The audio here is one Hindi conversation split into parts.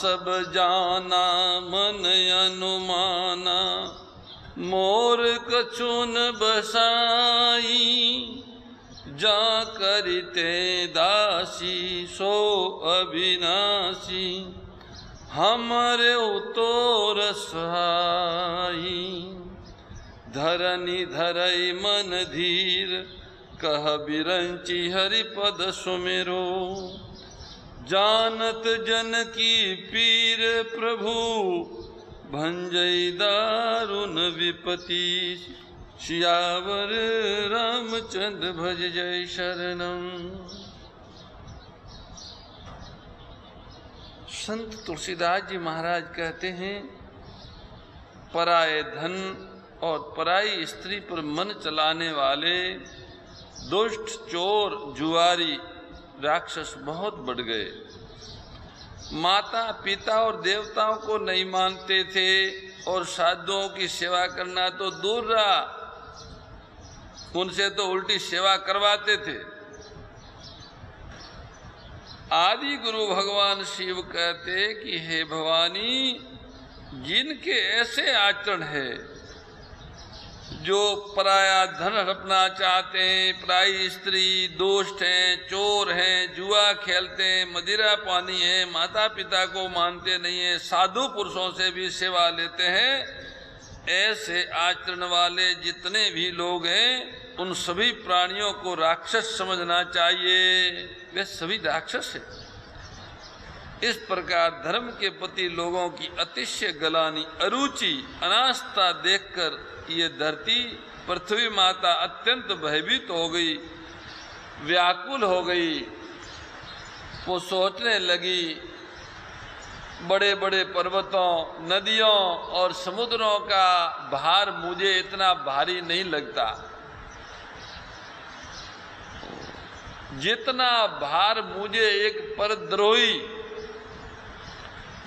सब जाना मन अनुमाना, मोर कछुन बसाई, जा करिते दासी सो अविनाशी, हमरे उतोर सहाई। धरनी धरई मन धीर, कह बिरंची हरिपद सुमिरो, जानत जन की पीर प्रभु, भंजई दारुण विपति। सियावर रामचंद्र भज जय शरणम। संत तुलसीदास जी महाराज कहते हैं, पराये धन और पराई स्त्री पर मन चलाने वाले दुष्ट, चोर, जुआरी, राक्षस बहुत बढ़ गए। माता पिता और देवताओं को नहीं मानते थे और साधुओं की सेवा करना तो दूर रहा, उनसे तो उल्टी सेवा करवाते थे। आदि गुरु भगवान शिव कहते कि हे भवानी, जिनके ऐसे आचरण है, जो पराया धन हड़पना चाहते हैं, पराई स्त्री, दुष्ट हैं, चोर हैं, जुआ खेलते हैं, मदिरा पानी है, माता पिता को मानते नहीं है, साधु पुरुषों से भी सेवा लेते हैं, ऐसे आचरण वाले जितने भी लोग हैं, उन सभी प्राणियों को राक्षस समझना चाहिए। वे सभी राक्षस हैं। इस प्रकार धर्म के प्रति लोगों की अतिशय गलानी, अरुचि, अनास्था देखकर ये धरती पृथ्वी माता अत्यंत भयभीत हो गई, व्याकुल हो गई। वो सोचने लगी, बड़े बड़े पर्वतों, नदियों और समुद्रों का भार मुझे इतना भारी नहीं लगता, जितना भार मुझे एक परद्रोही,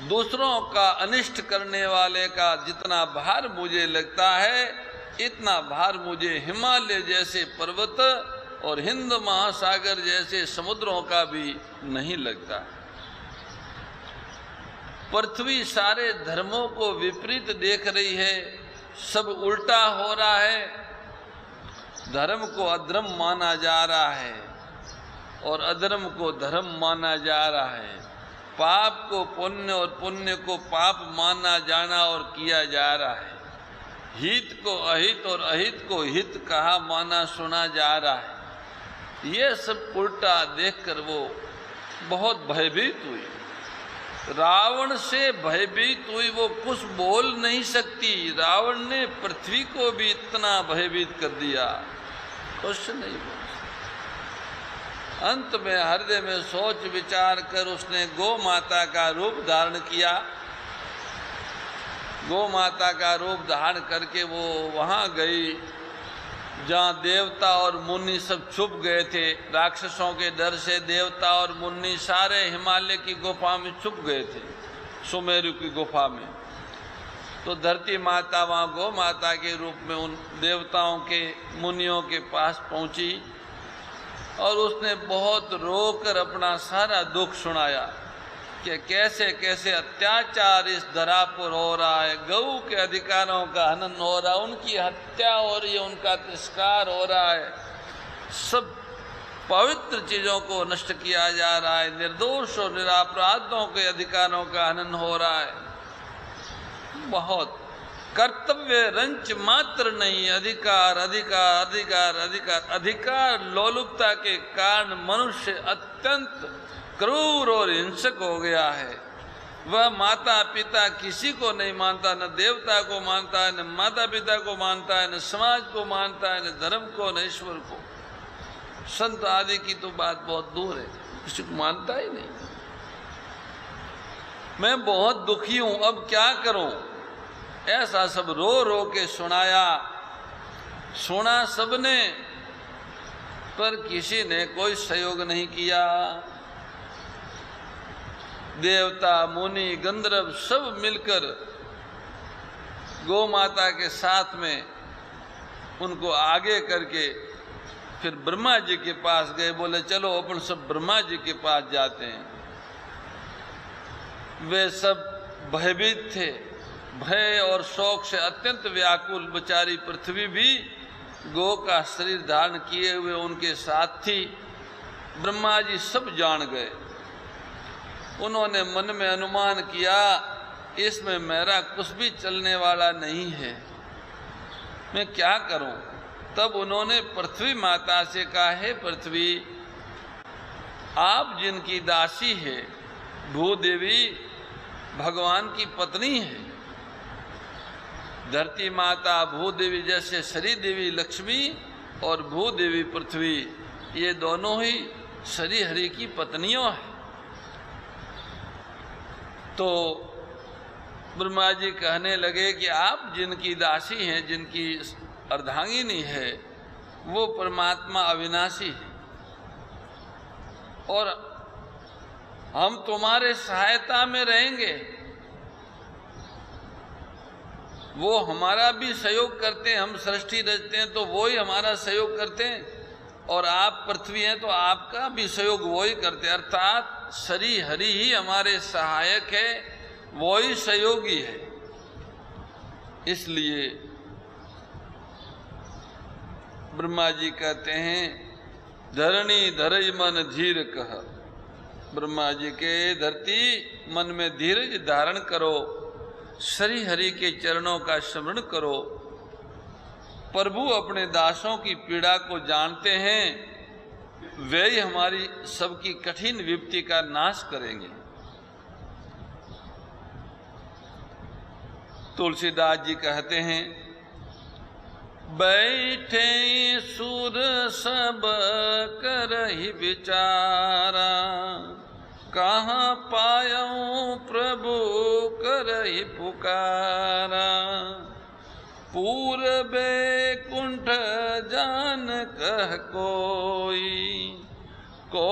दूसरों का अनिष्ट करने वाले का जितना भार मुझे लगता है, इतना भार मुझे हिमालय जैसे पर्वत और हिंद महासागर जैसे समुद्रों का भी नहीं लगता। पृथ्वी सारे धर्मों को विपरीत देख रही है, सब उल्टा हो रहा है। धर्म को अधर्म माना जा रहा है और अधर्म को धर्म माना जा रहा है। पाप को पुण्य और पुण्य को पाप माना जाना और किया जा रहा है। हित को अहित और अहित को हित कहा माना सुना जा रहा है। ये सब उल्टा देखकर वो बहुत भयभीत हुई। रावण से भयभीत हुई, वो कुछ बोल नहीं सकती। रावण ने पृथ्वी को भी इतना भयभीत कर दिया, कुछ नहीं बोल। अंत में हृदय में सोच विचार कर उसने गौ माता का रूप धारण किया। गौ माता का रूप धारण करके वो वहाँ गई जहाँ देवता और मुनि सब छुप गए थे। राक्षसों के डर से देवता और मुनि सारे हिमालय की गुफा में छुप गए थे, सुमेरु की गुफा में। तो धरती माता वहाँ गौ माता के रूप में उन देवताओं के, मुनियों के पास पहुँची और उसने बहुत रोकर अपना सारा दुख सुनाया कि कैसे कैसे अत्याचार इस धरा पर हो रहा है। गऊ के अधिकारों का हनन हो रहा है, उनकी हत्या हो रही है, उनका तिरस्कार हो रहा है, सब पवित्र चीज़ों को नष्ट किया जा रहा है, निर्दोष और निरापराधों के अधिकारों का हनन हो रहा है। बहुत कर्तव्य रंच मात्र नहीं, अधिकार अधिकार अधिकार अधिकार अधिकार लोलुपता के कारण मनुष्य अत्यंत क्रूर और हिंसक हो गया है। वह माता पिता किसी को नहीं मानता, न देवता को मानता है, न माता पिता को मानता है, न समाज को मानता है, न धर्म को, न ईश्वर को। संत आदि की तो बात बहुत दूर है, किसी को मानता ही नहीं। मैं बहुत दुखी हूं, अब क्या करूं? ऐसा सब रो रो के सुनाया। सुना सबने, पर किसी ने कोई सहयोग नहीं किया। देवता मुनि गंधर्व सब मिलकर गौ माता के साथ में उनको आगे करके फिर ब्रह्मा जी के पास गए। बोले चलो अपन सब ब्रह्मा जी के पास जाते हैं। वे सब भयभीत थे। भय और शोक से अत्यंत व्याकुल बेचारी पृथ्वी भी गौ का शरीर धारण किए हुए उनके साथ थी। ब्रह्मा जी सब जान गए। उन्होंने मन में अनुमान किया, इसमें मेरा कुछ भी चलने वाला नहीं है, मैं क्या करूं। तब उन्होंने पृथ्वी माता से कहा, हे पृथ्वी, आप जिनकी दासी है, भूदेवी भगवान की पत्नी है। धरती माता भूदेवी जैसे शरी देवी लक्ष्मी और भूदेवी पृथ्वी, ये दोनों ही शरी हरि की पत्नियों हैं। तो ब्रह्मा जी कहने लगे कि आप जिनकी दासी हैं, जिनकी अर्धांगिनी है, वो परमात्मा अविनाशी है और हम तुम्हारे सहायता में रहेंगे। वो हमारा भी सहयोग करते हैं, हम सृष्टि रचते हैं तो वो ही हमारा सहयोग करते हैं, और आप पृथ्वी हैं तो आपका भी सहयोग वो ही करते हैं। अर्थात शरी हरि ही हमारे सहायक है, वो ही सहयोगी है। इसलिए ब्रह्मा जी कहते हैं, धरणी धरज मन धीर कह। ब्रह्मा जी के धरती मन में धीरज धारण करो, श्री हरि के चरणों का स्मरण करो। प्रभु अपने दासों की पीड़ा को जानते हैं, वे ही हमारी सबकी कठिन विपत्ति का नाश करेंगे। तुलसीदास जी कहते हैं, बैठे सुर सब करहि विचारा, कहाँ पायऊं प्रभु करहि पुकारा। पूरबे कुंठ जान कह कोई, को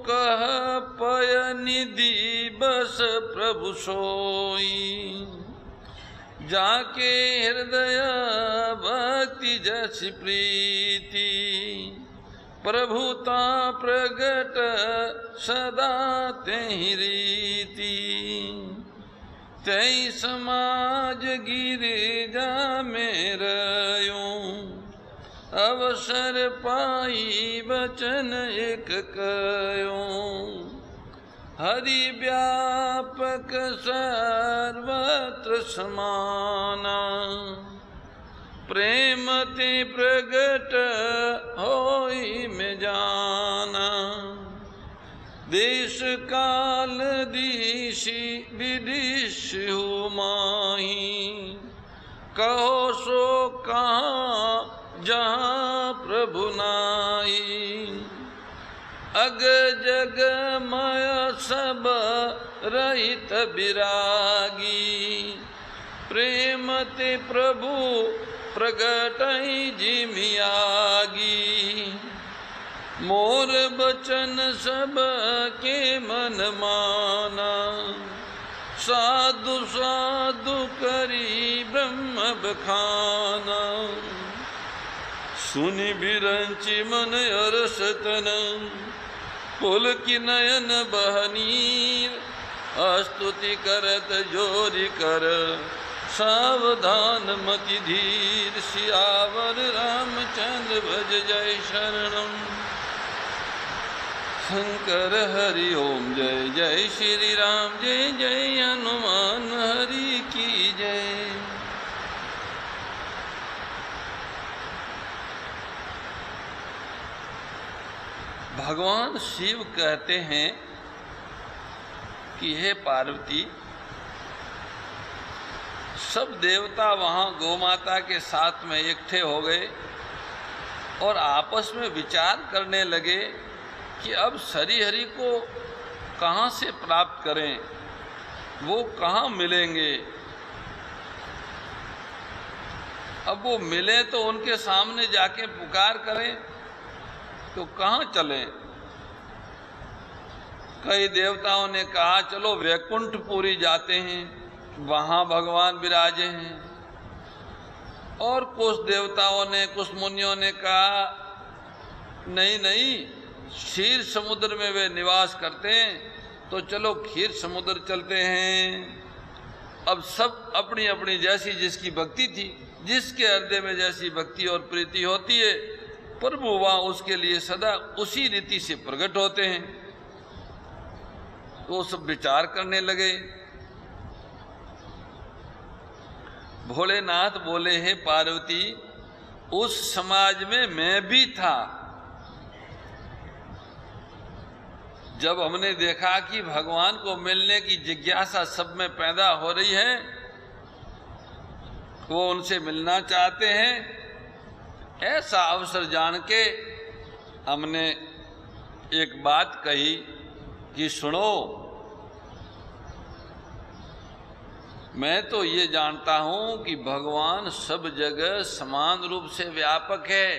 कह पय निधि बस प्रभु सोई। जाके हृदय भक्ति जस प्रीति, प्रभुता प्रगट सदा तेहि रीति। तै समाज गिरिजा में रयूं, अवसर पाई वचन एक कयूं। हरि व्यापक सर्वत्र समाना, प्रेम ते प्रगट होई में जाना। देश काल दिशि विदिशु माही, कहो सो कहाँ जहाँ प्रभु नाई। अग जग मय सब रहित विरागी, प्रेम ते प्रभु प्रगटई जिमियागी। मोर बचन सब के मन माना, साधु साधु करी ब्रह्म बखाना। सुनि बिरंचि मन अरसतन, पुल की नयन बहनीर। स्तुति करत जोरि कर, सावधान मति धीर। सियावर रामचंद्र भज जय शरणम। शंकर हरि ओम जय जय श्री राम, जय जय हनुमान हरि की जय। भगवान शिव कहते हैं कि हे पार्वती, सब देवता वहाँ गौमाता के साथ में इकट्ठे हो गए और आपस में विचार करने लगे कि अब श्री हरि को कहाँ से प्राप्त करें, वो कहाँ मिलेंगे। अब वो मिले तो उनके सामने जाके पुकार करें तो कहाँ चलें। कई देवताओं ने कहा चलो वैकुंठपुरी जाते हैं, वहाँ भगवान विराजे हैं। और कुछ देवताओं ने, कुछ मुनियों ने कहा नहीं नहीं, क्षीर समुद्र में वे निवास करते हैं, तो चलो क्षीर समुद्र चलते हैं। अब सब अपनी अपनी जैसी जिसकी भक्ति थी, जिसके हृदय में जैसी भक्ति और प्रीति होती है, प्रभु वहां उसके लिए सदा उसी रीति से प्रकट होते हैं। तो सब विचार करने लगे। भोलेनाथ बोले, हे पार्वती, उस समाज में मैं भी था। जब हमने देखा कि भगवान को मिलने की जिज्ञासा सब में पैदा हो रही है, वो उनसे मिलना चाहते हैं, ऐसा अवसर जान के हमने एक बात कही कि सुनो, मैं तो ये जानता हूं कि भगवान सब जगह समान रूप से व्यापक है,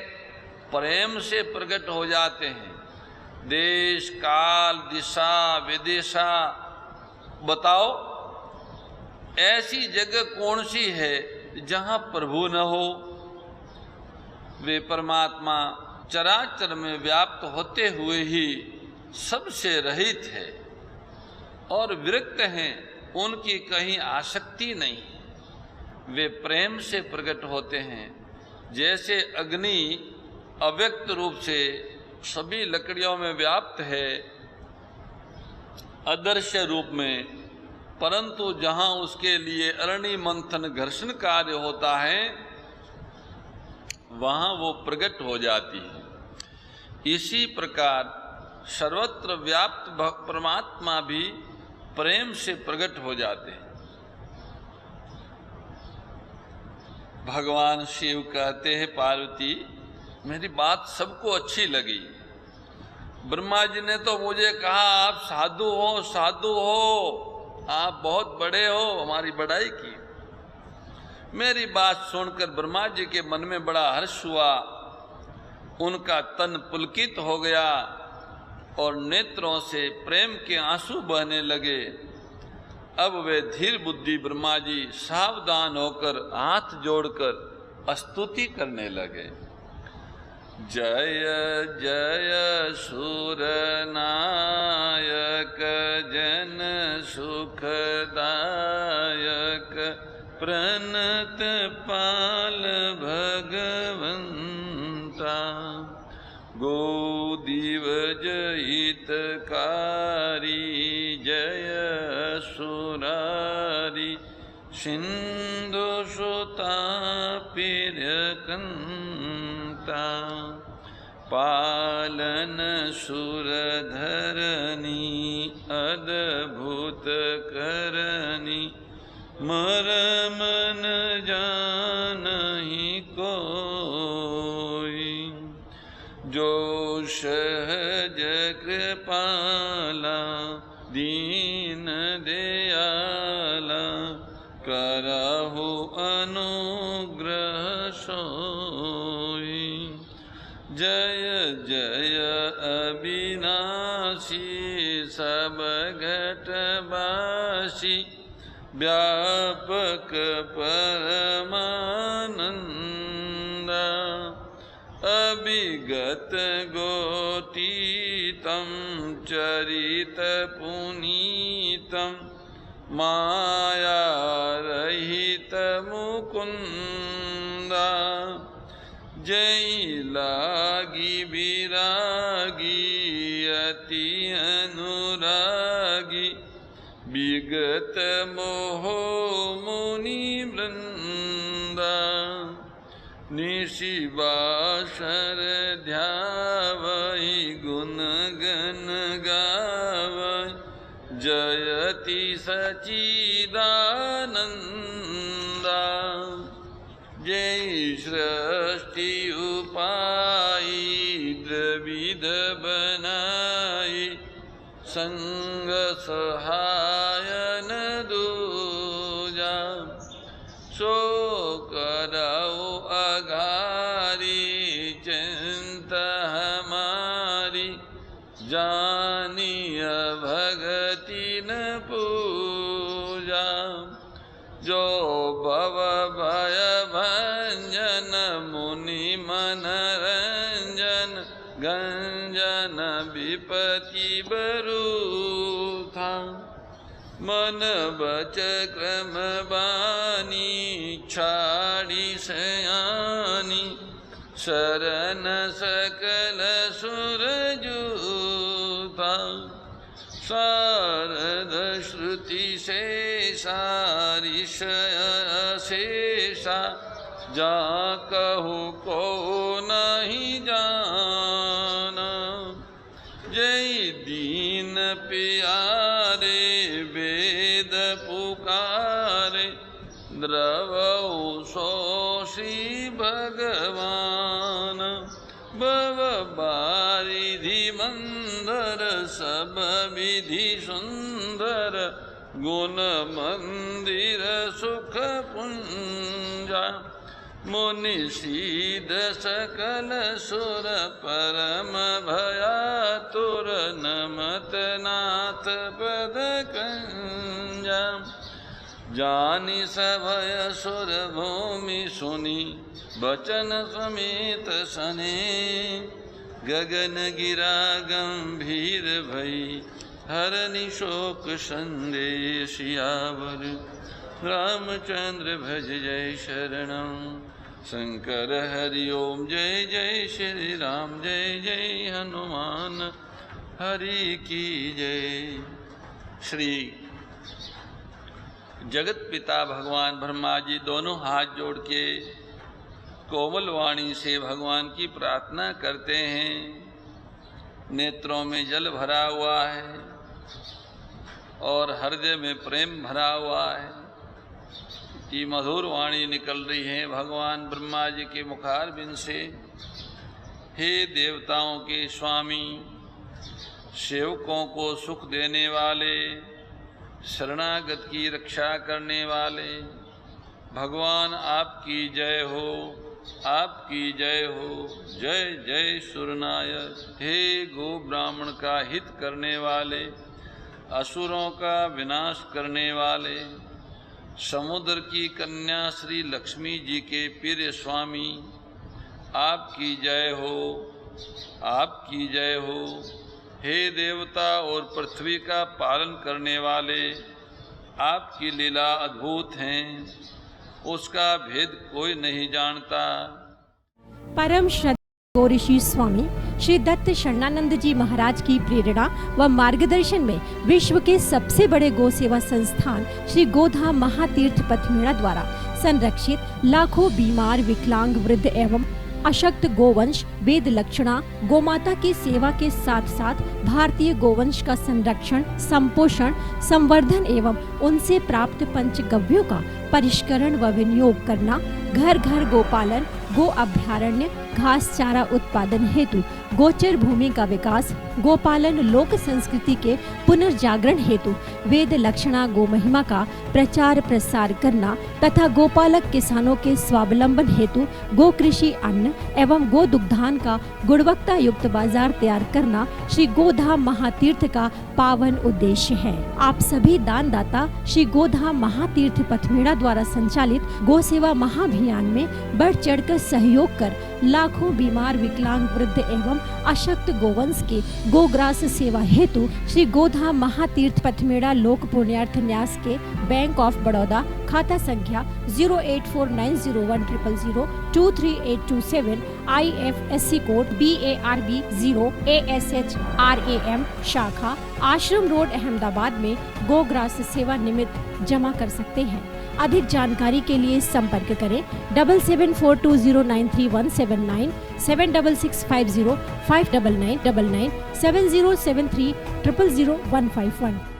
प्रेम से प्रकट हो जाते हैं। देश काल दिशा विदिशा, बताओ ऐसी जगह कौन सी है जहां प्रभु न हो। वे परमात्मा चराचर में व्याप्त होते हुए ही सबसे रहित है और विरक्त हैं, उनकी कहीं आसक्ति नहीं। वे प्रेम से प्रकट होते हैं। जैसे अग्नि अव्यक्त रूप से सभी लकड़ियों में व्याप्त है अदृश्य रूप में, परंतु जहां उसके लिए अरणि मंथन घर्षण कार्य होता है वहां वो प्रकट हो जाती है। इसी प्रकार सर्वत्र व्याप्त परमात्मा भी प्रेम से प्रकट हो जाते हैं। भगवान शिव कहते हैं, पार्वती मेरी बात सबको अच्छी लगी। ब्रह्मा जी ने तो मुझे कहा आप साधु हो, साधु हो, आप बहुत बड़े हो, हमारी बड़ाई की। मेरी बात सुनकर ब्रह्मा जी के मन में बड़ा हर्ष हुआ, उनका तन पुलकित हो गया और नेत्रों से प्रेम के आंसू बहने लगे। अब वे धीर बुद्धि ब्रह्मा जी सावधान होकर हाथ जोड़कर स्तुति करने लगे। जय जय सुर नायक जन सुखदायक, प्रणत पाल भगवंता, गोदीवज हितकारी, जय सुरारी, सिंधु सुता पिरकंता, पालन सुरधरनी, अद्भुत करनी, मरम न जानहि कोई, जो सहज कृपाला, दीन दयाला, करहु अनुग्रह सोई। जय जय अविनाशी, सब घटवासी, व्यापक परमानंदा, अभिगत गोतीतम, चरित पुनीतम, माया रहित मुकुंदा, जय लागी विरागी, अति अनुरागी, विगत मोह मुनि वृंदा, निशिवासर ध्यावै, गुण गण गावै, जयति सच्चिदानंदा, जय सृष्टि उपाई, द्रविध बनाई, संग सहायन दूजा, सो करौ अघारी, चिंत हमारी, जानिय भगति न पूजा, जो भव भय भंजन, मुनि मन रंजन, गंजन विपति बरु था। मन बच क्रम बानी छाड़ी सयानी शरण सकल सुरजू था। शारद श्रुति से सारिषय शेषा जा कहू को नहीं जाना। जय दीन प्यारे वेद पुकारे द्रवौ सो श्री भगवान। भव बारिधि मंदर सब विधि सुंदर गुण मंदिर सुख पुंजा। मुनि सीध सकल सुर परम भयातुर नमत नाथ पद कंजा। जानि सभय सुर भूमि सुनी बचन समेत सने। गगन गिरा गंभीर भई हरनि शोक संदेश सियावर। रामचंद्र भज जय शरणं शंकर हरि ओम। जय जय श्री राम जय जय हनुमान हरि की जय। श्री जगत पिता भगवान ब्रह्मा जी दोनों हाथ जोड़ के कोमल वाणी से भगवान की प्रार्थना करते हैं। नेत्रों में जल भरा हुआ है और हृदय में प्रेम भरा हुआ है कि मधुर वाणी निकल रही है भगवान ब्रह्मा जी के मुखारबिंद से। हे देवताओं के स्वामी, सेवकों को सुख देने वाले, शरणागत की रक्षा करने वाले भगवान आपकी जय हो, आपकी जय हो। जय जय सुरनायक। हे गो ब्राह्मण का हित करने वाले, असुरों का विनाश करने वाले, समुद्र की कन्या श्री लक्ष्मी जी के प्रिय स्वामी आपकी जय हो, आपकी जय हो। हे देवता और पृथ्वी का पालन करने वाले, आपकी लीला अद्भुत हैं, उसका भेद कोई नहीं जानता। परम श्रद्धा गौरीशी स्वामी श्री दत्त शरणानंद जी महाराज की प्रेरणा व मार्गदर्शन में विश्व के सबसे बड़े गौ सेवा संस्थान श्री गोधाम महातीर्थ पथमेड़ा द्वारा संरक्षित लाखों बीमार, विकलांग, वृद्ध एवं अशक्त गोवंश वेद लक्षणा गोमाता की सेवा के साथ साथ भारतीय गोवंश का संरक्षण, संपोषण, संवर्धन एवं उनसे प्राप्त पंचगव्यों का परिष्करण व विनियोग करना, घर घर गोपालन, गो अभ्यारण्य, घास चारा उत्पादन हेतु गोचर भूमि का विकास, गोपालन लोक संस्कृति के पुनर्जागरण हेतु वेद लक्षणा गो महिमा का प्रचार प्रसार करना तथा गोपालक किसानों के स्वावलंबन हेतु गो कृषि अन्न एवं गो दुग्धान का गुणवत्ता युक्त बाजार तैयार करना श्री गोधाम महातीर्थ का पावन उद्देश्य है। आप सभी दानदाता श्री गोधाम महातीर्थ पथमेड़ा द्वारा संचालित गो सेवा महाअभियान में बढ़ चढ़कर सहयोग कर लाखों बीमार, विकलांग, वृद्ध एवं अशक्त गोवंश के गोग्रास सेवा हेतु श्री गोधाम महातीर्थ पथमेड़ा लोक पुण्यार्थ न्यास के बैंक ऑफ बड़ौदा खाता संख्या 084901000238827 IFSC कोड BARB 0 ASHRAM शाखा आश्रम रोड अहमदाबाद में गोग्रास सेवा निमित्त जमा कर सकते हैं। अधिक जानकारी के लिए संपर्क करें 7742093179 7665059999 7073000151।